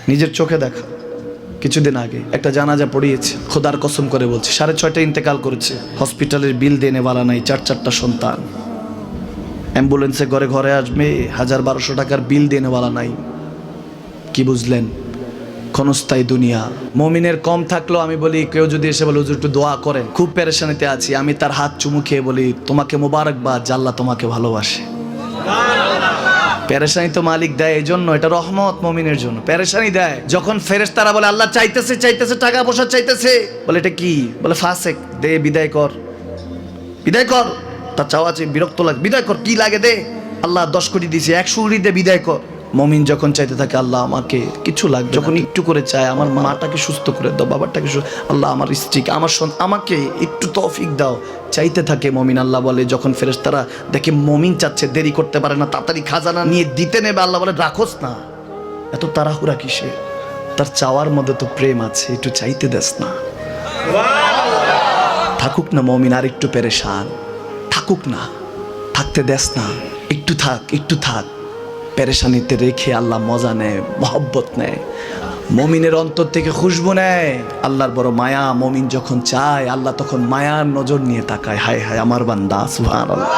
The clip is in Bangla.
নিজের চোখে দেখা। কিছুদিন আগে একটা জানাজা পড়িয়েছে, খোদার কসম করে বলছে 6:30 ইন্তেকাল করেছে। হসপিটালের বিল দেনেওয়ালা নাই, 4-4টা সন্তান। অ্যাম্বুলেন্সে ঘরে ঘরে আসবে, 1000-1200 টাকার বিল দেনেওয়ালা নাই। কি বুঝলেন? ক্ষণস্থায়ী দুনিয়া। মুমিনের কম থাকলেও আমি বলি, কেউ যদি এসে বলে হুজুর একটু দোয়া করেন, খুব পেরেশানিতে আছি, আমি তার হাত চুমু খেয়ে বলি তোমাকে মোবারকবাদ, আল্লাহ তোমাকে ভালোবাসে। পেরেশানি তো মালিক দেয়, এই জন্য এটা রহমত মুমিনের জন্য। পেরেশানি দেয় যখন ফেরেশতারা বলে আল্লাহ চাইতেছে চাইতেছে, টাকা পয়সা চাইতেছে, বলে এটা কি? বলে ফাসেক, দে বিদায় কর, বিদায় কর। তার চাওয়া আছে, বিরক্ত লাগে, বিদায় কর, কি লাগে দে। আল্লাহ 10 কোটি দিয়েছে, 100 কোটি দে, বিদায় কর। মুমিন যখন চাইতে থাকে আল্লাহ আমাকে কিছু লাগবে, যখন একটু করে চায় আমার মাটাকে সুস্থ করে দাও, বাবাটাকে আল্লাহ আমার স্ত্রীকে, আমার আমাকে একটু তৌফিক দাও, চাইতে থাকে মুমিন। আল্লাহ বলে যখন ফেরেশতারা দেখে মুমিন চাচ্ছে, দেরি করতে পারে না, তাড়াতাড়ি খাজানা নিয়ে দিতে নেবে, আল্লাহ বলে রাখোস না, এত তাড়াহুড়া কিসে? তার চাওয়ার মধ্যে তো প্রেম আছে, একটু চাইতে দেস না। থাকুক না মুমিন আর একটু পেরেশান, থাকুক না, থাকতে দেস না, একটু থাক, একটু থাক। পেরেশানিতে রেখে আল্লাহ মজা নেয়, মহব্বত নেয়, মুমিনের অন্তর থেকে খুশবু নেয়। আল্লাহর বড় মায়া, মুমিন যখন চায় আল্লাহ তখন মায়ার নজর নিয়ে তাকায়, হায় হায় আমার বান্দা, সুবহানাল্লাহ।